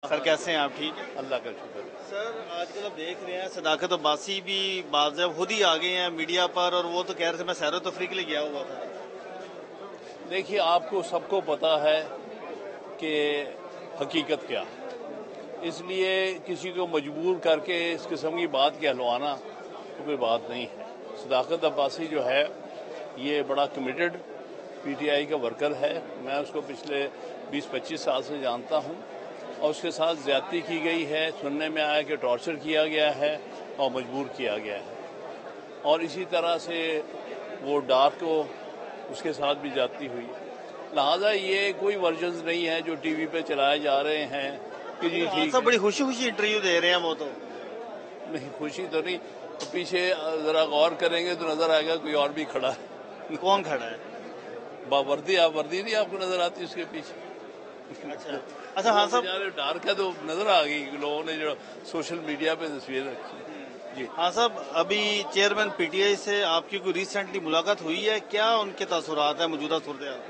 سر کیسے ہیں آپ؟ ٹھیک ہے اللہ کا شکر ہے۔ سر آج کل آپ دیکھ رہے ہیں صداقت عباسی بھی بعض جب خود ہی آ گئے ہیں میڈیا پر، اور وہ تو کہہ رہے تھے میں سیر و تفریح کے لیے گیا ہوا تھا۔ دیکھیے، آپ کو سب کو پتا ہے کہ حقیقت کیا ہے، اس لیے کسی کو مجبور کر کے اس قسم کی بات کہلوانا کوئی بات نہیں ہے۔ صداقت عباسی جو ہے یہ بڑا کمیٹڈ پی ٹی آئی کا ورکر ہے، میں اس کو پچھلے 20-25 سال سے جانتا ہوں، اور اس کے ساتھ زیادتی کی گئی ہے، سننے میں آیا کہ ٹارچر کیا گیا ہے اور مجبور کیا گیا ہے، اور اسی طرح سے وہ ڈارک کو اس کے ساتھ بھی زیادتی ہوئی۔ لہذا یہ کوئی ورژنز نہیں ہے جو ٹی وی پہ چلائے جا رہے ہیں کہ جی ٹھیک سب بڑی خوشی خوشی انٹرویو دے رہے ہیں، وہ تو نہیں، خوشی تو نہیں، پیچھے ذرا غور کریں گے تو نظر آئے گا کوئی اور بھی کھڑا ہے۔ کون کھڑا ہے؟ وردی نہیں آپ کو نظر آتی اس کے پیچھے؟ اچھا ہاں صاحب، ڈارک ہے تو نظر آ گئی لوگوں نے جو سوشل میڈیا پہ تصویر رکھی۔ جی ہاں صاحب، ابھی چیئرمین پی ٹی آئی سے آپ کی کوئی ریسنٹلی ملاقات ہوئی ہے؟ کیا ان کے تاثرات ہیں موجودہ صورتحال؟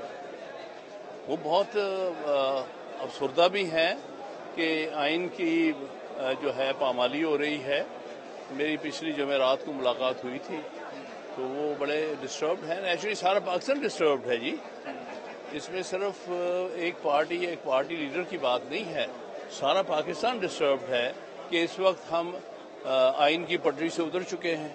وہ بہت افسردہ بھی ہیں کہ آئین کی جو ہے پامالی ہو رہی ہے۔ میری پچھلی جمعرات کو ملاقات ہوئی تھی تو وہ بڑے ڈسٹربڈ ہیں۔ ایکچولی سارا پاکستان ڈسٹربڈ ہے جی، اس میں صرف ایک پارٹی لیڈر کی بات نہیں ہے، سارا پاکستان ڈسٹربڈ ہے کہ اس وقت ہم آئین کی پٹری سے اتر چکے ہیں،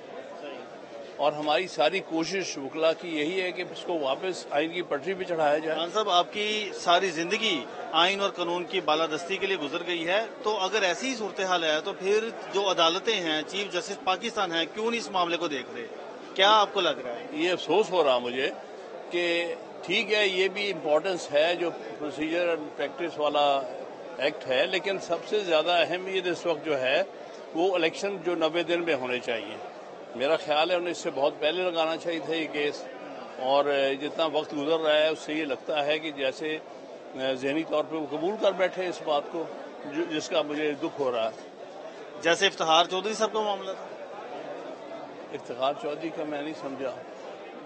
اور ہماری ساری کوشش وکلا کی یہی ہے کہ اس کو واپس آئین کی پٹری پہ چڑھایا جائے۔ خان صاحب، آپ کی ساری زندگی آئین اور قانون کی بالادستی کے لیے گزر گئی ہے، تو اگر ایسی ہی صورتحال ہے تو پھر جو عدالتیں ہیں، چیف جسٹس پاکستان ہیں، کیوں نہیں اس معاملے کو دیکھ رہے؟ کیا آپ کو لگ رہا ہے؟ یہ افسوس ہو رہا مجھے کہ ٹھیک ہے، یہ بھی امپورٹنس ہے جو پروسیجر اینڈ پریکٹس والا ایکٹ ہے، لیکن سب سے زیادہ اہمیت اس وقت جو ہے وہ الیکشن جو 90 دن میں ہونے چاہیے۔ میرا خیال ہے انہیں اس سے بہت پہلے لگانا چاہیے تھا یہ کیس، اور جتنا وقت گزر رہا ہے اس سے یہ لگتا ہے کہ جیسے ذہنی طور پہ وہ قبول کر بیٹھے اس بات کو، جس کا مجھے دکھ ہو رہا ہے۔ جیسے افتخار چودھری صاحب کا معاملہ تھا، افتخار چودھری کا میں نہیں سمجھا۔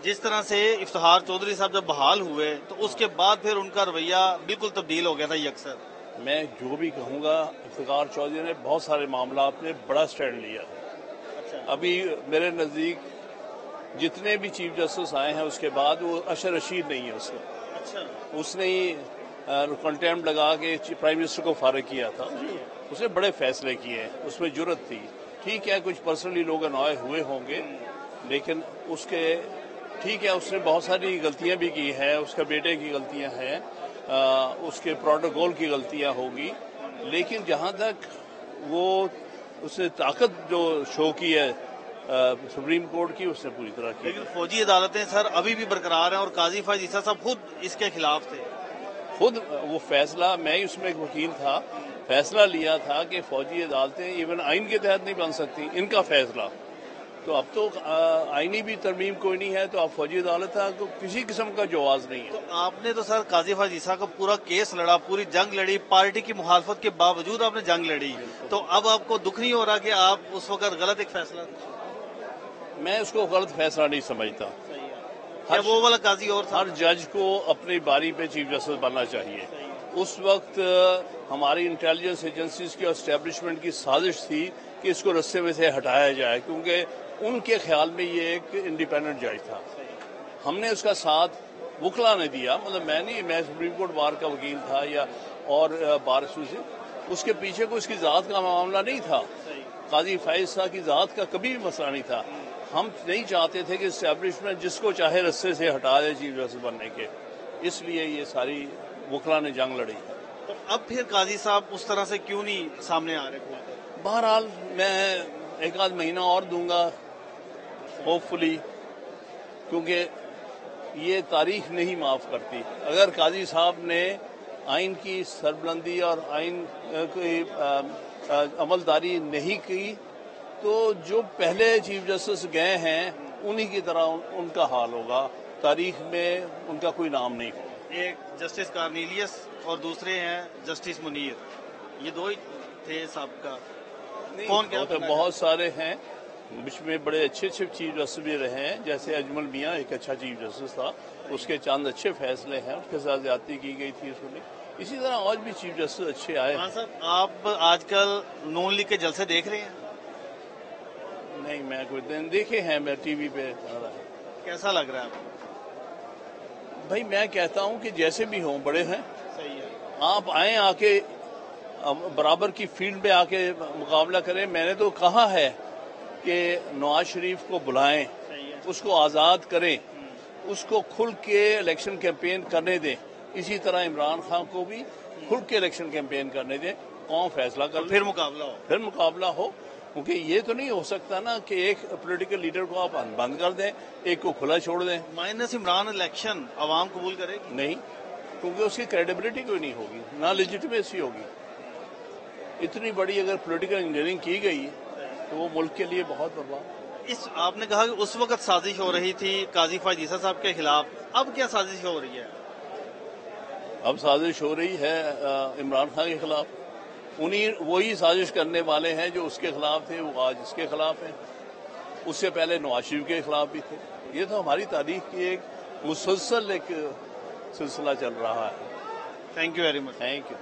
جس طرح سے افتخار چودھری صاحب جب بحال ہوئے تو اس کے بعد پھر ان کا رویہ بالکل تبدیل ہو گیا تھا یکسر۔ میں جو بھی کہوں گا، افتخار چودھری نے بہت سارے معاملات میں بڑا سٹینڈ لیا ہے۔ ابھی میرے نزدیک جتنے بھی چیف جسٹس آئے ہیں اس کے بعد وہ اشر رشید نہیں ہے اس نے ہی کنٹیمپٹ لگا کے پرائم منسٹر کو فارغ کیا تھا۔ اس نے بڑے فیصلے کیے، اس میں جرت تھی۔ ٹھیک ہے، کچھ پرسنلی لوگ انوائے ہوئے ہوں گے، لیکن ٹھیک ہے، اس نے بہت ساری غلطیاں بھی کی ہیں، اس کے بیٹے کی غلطیاں ہیں، اس کے پروٹوکول کی غلطیاں ہوگی، لیکن جہاں تک وہ اس نے طاقت جو شو کی ہے سپریم کورٹ کی، اس نے پوری طرح کی۔ لیکن فوجی عدالتیں سر ابھی بھی برقرار ہیں، اور قاضی فائز عیسیٰ صاحب خود اس کے خلاف تھے۔ خود وہ فیصلہ، میں ہی اس میں ایک وکیل تھا، فیصلہ لیا تھا کہ فوجی عدالتیں ایون آئین کے تحت نہیں بن سکتی، ان کا فیصلہ۔ تو اب تو آئینی بھی ترمیم کوئی نہیں ہے، تو اب فوجی عدالت کو کسی قسم کا جواز نہیں ہے۔ تو آپ نے تو سر قاضی فائز عیسیٰ کا پورا کیس لڑا، پوری جنگ لڑی، پارٹی کی مخالفت کے باوجود آپ نے جنگ لڑی، تو اب آپ کو دکھ نہیں ہو رہا کہ آپ اس وقت غلط ایک فیصلہ؟ میں اس کو غلط فیصلہ نہیں سمجھتا۔ وہ والا قاضی اور تھا۔ ہر جج کو اپنی باری پہ چیف جسٹس بننا چاہیے۔ اس وقت ہماری انٹیلیجنس ایجنسیز کی اور اسٹیبلشمنٹ کی سازش تھی کہ اس کو رستے میں سے ہٹایا جائے، کیونکہ ان کے خیال میں یہ ایک انڈیپینڈنٹ جج تھا۔ ہم نے اس کا ساتھ وکلا نے دیا، مطلب میں سپریم کورٹ بار کا وکیل تھا یا اور بار ایسوسیشن، اس کے پیچھے کوئی اس کی ذات کا معاملہ نہیں تھا۔ قاضی فائز صاحب کی ذات کا کبھی بھی مسئلہ نہیں تھا۔ ہم نہیں چاہتے تھے کہ اسٹیبلشمنٹ جس کو چاہے رستے سے ہٹا دے چیف جسٹس بننے کے، اس لیے یہ ساری وکلا نے جنگ لڑی۔ تو اب پھر قاضی صاحب اس طرح سے کیوں نہیں سامنے آ رہے؟ بہرحال میں ایک آدھ مہینہ اور دوں گا، ہوپ فلی، کیونکہ یہ تاریخ نہیں معاف کرتی۔ اگر قاضی صاحب نے آئین کی سربلندی اور آئین کی عملداری نہیں کی تو جو پہلے چیف جسٹس گئے ہیں انہی کی طرح ان کا حال ہوگا، تاریخ میں ان کا کوئی نام نہیں ہوگا۔ ایک جسٹس کارنیلیس اور دوسرے ہیں جسٹس منیر، یہ دو ہی تھے سابقہ؟ کون کیا بہت سارے ہیں، مجھ میں بڑے اچھے چیف جسٹس بھی رہے ہیں، جیسے اجمل میاں ایک اچھا چیف جسٹس تھا، اس کے چند اچھے فیصلے ہیں، اس کے ساتھ زیادتی کی گئی تھی اس میں۔ اسی طرح آج بھی چیف جسٹس اچھے آئے. خان صاحب آپ آج کل نون لیگ کے جلسے دیکھ رہے ہیں؟ نہیں میں کوئی دن دیکھے ہیں, میں ٹی وی پہ آ رہا ہے. کیسا لگ رہا ہے آپ؟ بھائی میں کہتا ہوں کہ جیسے بھی ہوں بڑے ہیں, صحیح ہے. آپ آئیں آ کے برابر کی فیلڈ پہ آ کے مقابلہ کریں. میں نے تو کہا ہے کہ نواز شریف کو بلائیں, اس کو آزاد کریں, اس کو کھل کے الیکشن کیمپین کرنے دیں. اسی طرح عمران خان کو بھی کھل کے الیکشن کیمپین کرنے دیں. قوم فیصلہ کر لے, پھر مقابلہ ہو. پھر مقابلہ ہو. کیونکہ یہ تو نہیں ہو سکتا نا کہ ایک پولیٹیکل لیڈر کو آپ بند کر دیں, ایک کو کھلا چھوڑ دیں. مائنس عمران الیکشن عوام قبول کرے گی نہیں, کیونکہ اس کی کریڈیبلٹی کوئی نہیں ہوگی, نہ لیجیٹمیسی ہوگی. اتنی بڑی اگر پولیٹیکل انجینئرنگ کی گئی تو وہ ملک کے لیے بہت برباد. آپ نے کہا کہ اس وقت سازش ہو رہی تھی قاضی فائز عیسیٰ صاحب کے خلاف, اب کیا سازش ہو رہی ہے؟ اب سازش ہو رہی ہے عمران خان کے خلاف. وہی سازش کرنے والے ہیں جو اس کے خلاف تھے, وہ آج اس کے خلاف ہیں. اس سے پہلے نواز شریف کے خلاف بھی تھے. یہ تو ہماری تاریخ کی ایک مسلسل ایک سلسلہ چل رہا ہے. Thank you very much. Thank you.